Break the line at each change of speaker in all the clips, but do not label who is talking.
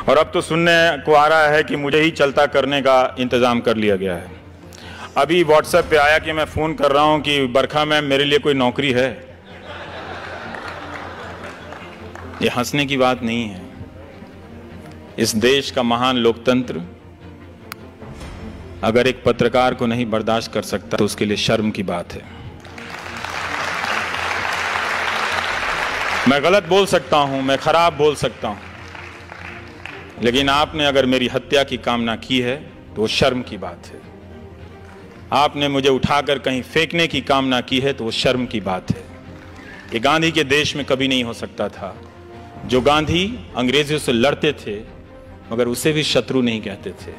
और अब तो सुनने को आ रहा है कि मुझे ही चलता करने का इंतज़ाम कर लिया गया है। अभी व्हाट्सएप पे आया कि मैं फ़ोन कर रहा हूं कि बरखा मैम मेरे लिए कोई नौकरी है। ये हंसने की बात नहीं है। इस देश का महान लोकतंत्र अगर एक पत्रकार को नहीं बर्दाश्त कर सकता तो उसके लिए शर्म की बात है। मैं गलत बोल सकता हूं, मैं खराब बोल सकता हूं, लेकिन आपने अगर मेरी हत्या की कामना की है तो वो शर्म की बात है। आपने मुझे उठाकर कहीं फेंकने की कामना की है तो वो शर्म की बात है। ये गांधी के देश में कभी नहीं हो सकता था। जो गांधी अंग्रेजों से लड़ते थे मगर उसे भी शत्रु नहीं कहते थे।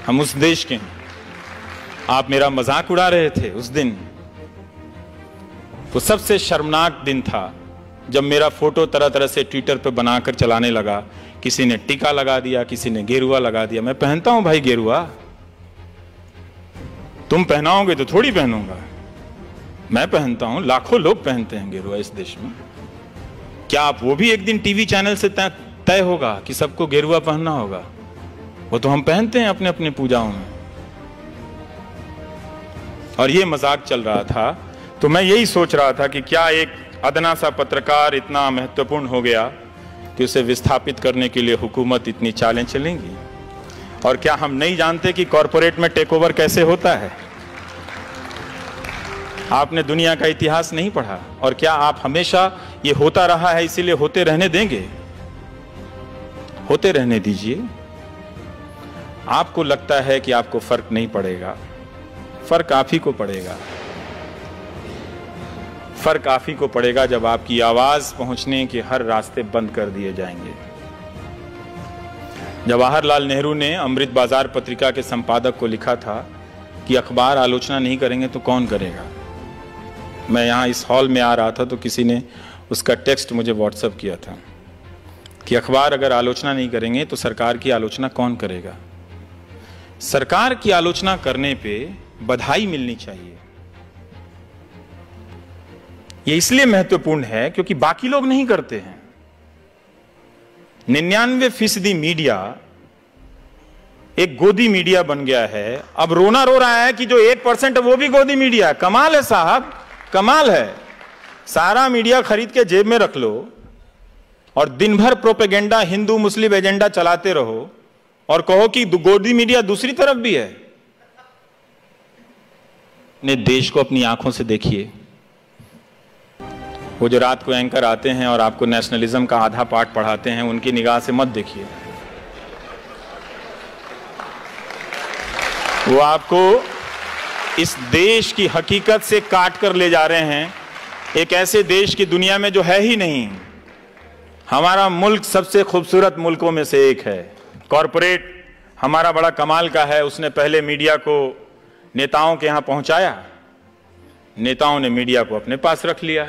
हम उस देश के हैं। आप मेरा मजाक उड़ा रहे थे उस दिन। वो सबसे शर्मनाक दिन था जब मेरा फोटो तरह तरह से ट्विटर पे बनाकर चलाने लगा। किसी ने टीका लगा दिया, किसी ने गेरुआ लगा दिया। मैं पहनता हूं भाई गेरुआ, तुम पहनाओगे तो थोड़ी पहनूंगा। मैं पहनता हूं, लाखों लोग पहनते हैं गेरुआ इस देश में। क्या आप वो भी एक दिन टीवी चैनल से तय होगा कि सबको गेरुआ पहनना होगा? वो तो हम पहनते हैं अपने अपने पूजाओं में। और ये मजाक चल रहा था तो मैं यही सोच रहा था कि क्या एक अदना सा पत्रकार इतना महत्वपूर्ण हो गया कि उसे विस्थापित करने के लिए हुकूमत इतनी चालें चलेंगी? और क्या हम नहीं जानते कि कॉरपोरेट में टेक ओवर कैसे होता है? आपने दुनिया का इतिहास नहीं पढ़ा? और क्या आप हमेशा ये होता रहा है इसीलिए होते रहने देंगे? होते रहने दीजिए। आपको लगता है कि आपको फर्क नहीं पड़ेगा, फर्क आप ही को पड़ेगा। फर्क आप ही को पड़ेगा जब आपकी आवाज पहुंचने के हर रास्ते बंद कर दिए जाएंगे। जवाहरलाल नेहरू ने अमृत बाजार पत्रिका के संपादक को लिखा था कि अखबार आलोचना नहीं करेंगे तो कौन करेगा। मैं यहां इस हॉल में आ रहा था तो किसी ने उसका टेक्स्ट मुझे व्हाट्सएप किया था कि अखबार अगर आलोचना नहीं करेंगे तो सरकार की आलोचना कौन करेगा। सरकार की आलोचना करने पे बधाई मिलनी चाहिए। यह इसलिए महत्वपूर्ण है क्योंकि बाकी लोग नहीं करते हैं। 99% मीडिया एक गोदी मीडिया बन गया है। अब रोना रो रहा है कि जो 1% है वो भी गोदी मीडिया है। कमाल है साहब, कमाल है। सारा मीडिया खरीद के जेब में रख लो और दिन भर प्रोपेगेंडा, हिंदू मुस्लिम एजेंडा चलाते रहो और कहो कि गोदी मीडिया दूसरी तरफ भी है। ने देश को अपनी आंखों से देखिए। वो जो रात को एंकर आते हैं और आपको नेशनलिज्म का आधा पाठ पढ़ाते हैं, उनकी निगाह से मत देखिए। वो आपको इस देश की हकीकत से काट कर ले जा रहे हैं, एक ऐसे देश की दुनिया में जो है ही नहीं। हमारा मुल्क सबसे खूबसूरत मुल्कों में से एक है। कॉरपोरेट हमारा बड़ा कमाल का है। उसने पहले मीडिया को नेताओं के यहां पहुंचाया, नेताओं ने मीडिया को अपने पास रख लिया।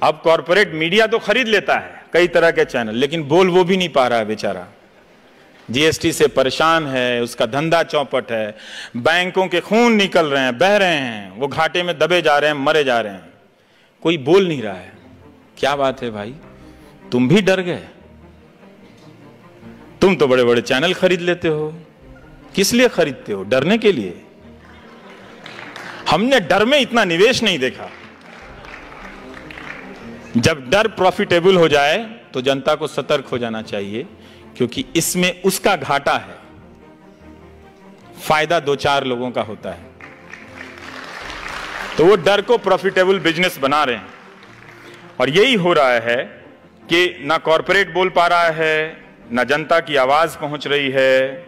अब कॉरपोरेट मीडिया तो खरीद लेता है, कई तरह के चैनल, लेकिन बोल वो भी नहीं पा रहा है बेचारा। जीएसटी से परेशान है, उसका धंधा चौपट है, बैंकों के खून निकल रहे हैं, बह रहे हैं, वो घाटे में दबे जा रहे हैं, मरे जा रहे हैं, कोई बोल नहीं रहा है। क्या बात है भाई, तुम भी डर गए? तुम तो बड़े बड़े चैनल खरीद लेते हो। किस लिए खरीदते हो? डरने के लिए? हमने डर में इतना निवेश नहीं देखा। जब डर प्रॉफिटेबल हो जाए तो जनता को सतर्क हो जाना चाहिए, क्योंकि इसमें उसका घाटा है, फायदा 2-4 लोगों का होता है। तो वो डर को प्रॉफिटेबल बिजनेस बना रहे हैं। और यही हो रहा है कि ना कॉरपोरेट बोल पा रहा है, ना जनता की आवाज पहुंच रही है,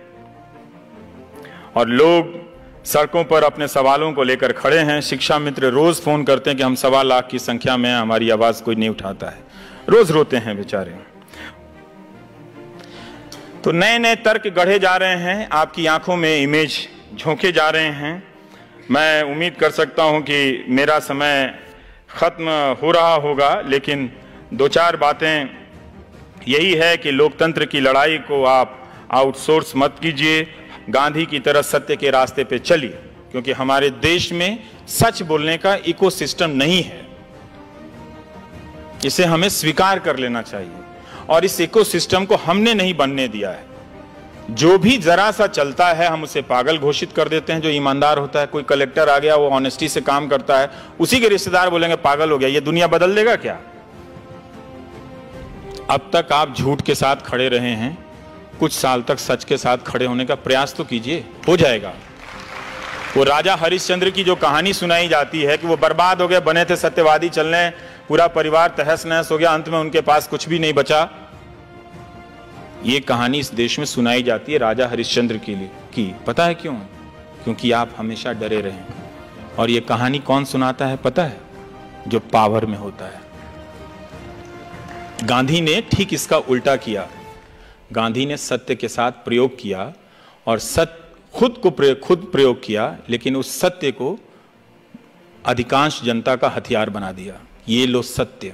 और लोग सड़कों पर अपने सवालों को लेकर खड़े हैं। शिक्षा मित्र रोज फोन करते हैं कि हम 1.25 लाख की संख्या में, हमारी आवाज कोई नहीं उठाता है। रोज रोते हैं बेचारे। तो नए नए तर्क गढ़े जा रहे हैं, आपकी आंखों में इमेज झोंके जा रहे हैं। मैं उम्मीद कर सकता हूं कि मेरा समय खत्म हो रहा होगा, लेकिन 2-4 बातें यही है कि लोकतंत्र की लड़ाई को आप आउटसोर्स मत कीजिए, गांधी की तरह सत्य के रास्ते पे चलिए, क्योंकि हमारे देश में सच बोलने का इकोसिस्टम नहीं है। इसे हमें स्वीकार कर लेना चाहिए। और इस इकोसिस्टम को हमने नहीं बनने दिया है। जो भी जरा सा चलता है हम उसे पागल घोषित कर देते हैं। जो ईमानदार होता है, कोई कलेक्टर आ गया, वो ऑनेस्टी से काम करता है, उसी के रिश्तेदार बोलेंगे पागल हो गया। ये दुनिया बदल देगा क्या? अब तक आप झूठ के साथ खड़े रहे हैं, कुछ साल तक सच के साथ खड़े होने का प्रयास तो कीजिए, हो जाएगा। वो राजा हरिश्चंद्र की जो कहानी सुनाई जाती है कि वो बर्बाद हो गए, बने थे सत्यवादी चलने, पूरा परिवार तहस नहस हो गया, अंत में उनके पास कुछ भी नहीं बचा। ये कहानी इस देश में सुनाई जाती है राजा हरिश्चंद्र के लिए की। पता है क्यों? क्योंकि आप हमेशा डरे रहे। और ये कहानी कौन सुनाता है पता है? जो पावर में होता है। गांधी ने ठीक इसका उल्टा किया। गांधी ने सत्य के साथ प्रयोग किया और खुद प्रयोग किया, लेकिन उस सत्य को अधिकांश जनता का हथियार बना दिया। ये लो सत्य।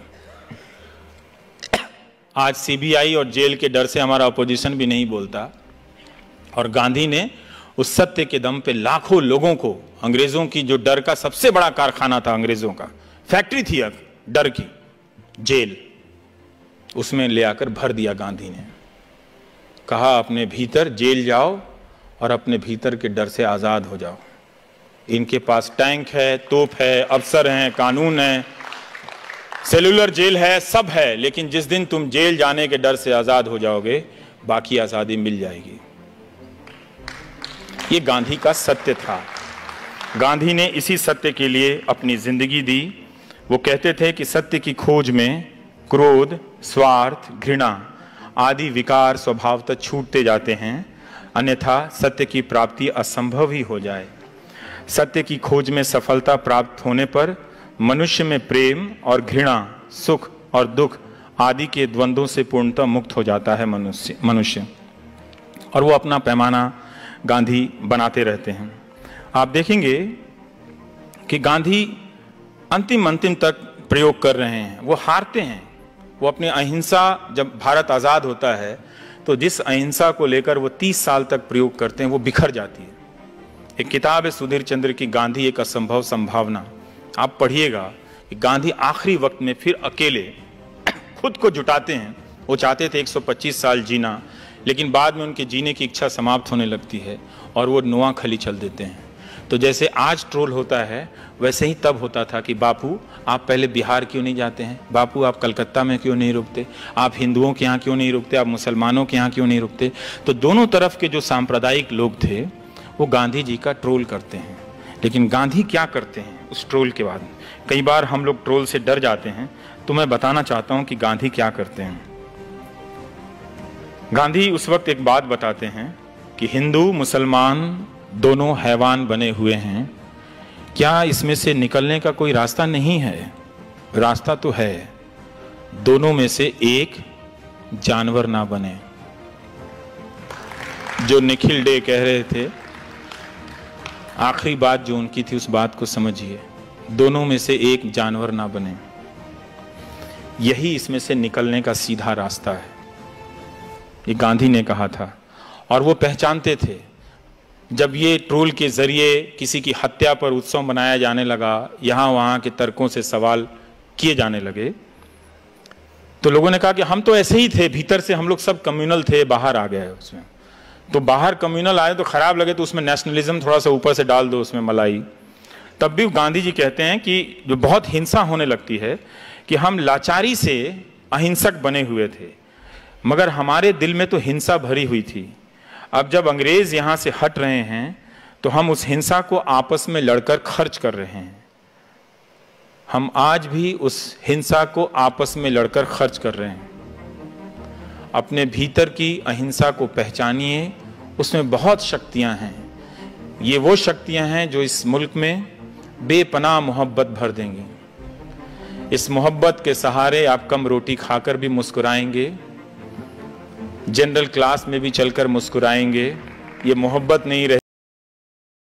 आज सीबीआई और जेल के डर से हमारा अपोजिशन भी नहीं बोलता, और गांधी ने उस सत्य के दम पे लाखों लोगों को, अंग्रेजों की जो डर का सबसे बड़ा कारखाना था, अंग्रेजों का फैक्ट्री थी डर की, जेल, उसमें ले आकर भर दिया। गांधी ने कहा अपने भीतर जेल जाओ और अपने भीतर के डर से आजाद हो जाओ। इनके पास टैंक है, तोप है, अफसर हैं, कानून है, सेलुलर जेल है, सब है, लेकिन जिस दिन तुम जेल जाने के डर से आजाद हो जाओगे, बाकी आजादी मिल जाएगी। ये गांधी का सत्य था। गांधी ने इसी सत्य के लिए अपनी जिंदगी दी। वो कहते थे कि सत्य की खोज में क्रोध, स्वार्थ, घृणा आदि विकार स्वभावतः छूटते जाते हैं, अन्यथा सत्य की प्राप्ति असंभव ही हो जाए। सत्य की खोज में सफलता प्राप्त होने पर मनुष्य में प्रेम और घृणा, सुख और दुख आदि के द्वंद्वों से पूर्णतः मुक्त हो जाता है मनुष्य। और वो अपना पैमाना गांधी बनाते रहते हैं। आप देखेंगे कि गांधी अंतिम तक प्रयोग कर रहे हैं। वो हारते हैं। वो अपनी अहिंसा, जब भारत आज़ाद होता है तो जिस अहिंसा को लेकर वो 30 साल तक प्रयोग करते हैं, वो बिखर जाती है। एक किताब है सुधीर चंद्र की, गांधी एक असंभव संभावना। आप पढ़िएगा कि गांधी आखिरी वक्त में फिर अकेले खुद को जुटाते हैं। वो चाहते थे 125 साल जीना, लेकिन बाद में उनके जीने की इच्छा समाप्त होने लगती है और वो नोआखली चल देते हैं। तो जैसे आज ट्रोल होता है, वैसे ही तब होता था कि बापू आप पहले बिहार क्यों नहीं जाते हैं, बापू आप कलकत्ता में क्यों नहीं रुकते, आप हिंदुओं के यहाँ क्यों नहीं रुकते, आप मुसलमानों के यहाँ क्यों नहीं रुकते। तो दोनों तरफ के जो सांप्रदायिक लोग थे वो गांधी जी का ट्रोल करते हैं। लेकिन गांधी क्या करते हैं उस ट्रोल के बाद? कई बार हम लोग ट्रोल से डर जाते हैं, तो मैं बताना चाहता हूं कि गांधी क्या करते हैं। गांधी उस वक्त एक बात बताते हैं कि हिंदू मुसलमान दोनों हैवान बने हुए हैं, क्या इसमें से निकलने का कोई रास्ता नहीं है? रास्ता तो है, दोनों में से एक जानवर ना बने। जो निखिल डे कह रहे थे, आखिरी बात जो उनकी थी, उस बात को समझिए, दोनों में से एक जानवर ना बने। यही इसमें से निकलने का सीधा रास्ता है। ये गांधी ने कहा था। और वो पहचानते थे, जब ये ट्रोल के जरिए किसी की हत्या पर उत्सव मनाया जाने लगा, यहाँ वहाँ के तर्कों से सवाल किए जाने लगे, तो लोगों ने कहा कि हम तो ऐसे ही थे, भीतर से हम लोग सब कम्युनल थे, बाहर आ गए उसमें। तो बाहर कम्युनल आए तो खराब लगे, तो उसमें नेशनलिज्म थोड़ा सा ऊपर से डाल दो, उसमें मलाई। तब भी गांधी जी कहते हैं कि जो बहुत हिंसा होने लगती है, कि हम लाचारी से अहिंसक बने हुए थे, मगर हमारे दिल में तो हिंसा भरी हुई थी। अब जब अंग्रेज यहाँ से हट रहे हैं, तो हम उस हिंसा को आपस में लड़कर खर्च कर रहे हैं। हम आज भी उस हिंसा को आपस में लड़कर खर्च कर रहे हैं। अपने भीतर की अहिंसा को पहचानिए, उसमें बहुत शक्तियां हैं। ये वो शक्तियां हैं जो इस मुल्क में बेपनाह मोहब्बत भर देंगी। इस मोहब्बत के सहारे आप कम रोटी खाकर भी मुस्कुराएंगे, जनरल क्लास में भी चलकर मुस्कुराएंगे। ये मोहब्बत नहीं रहे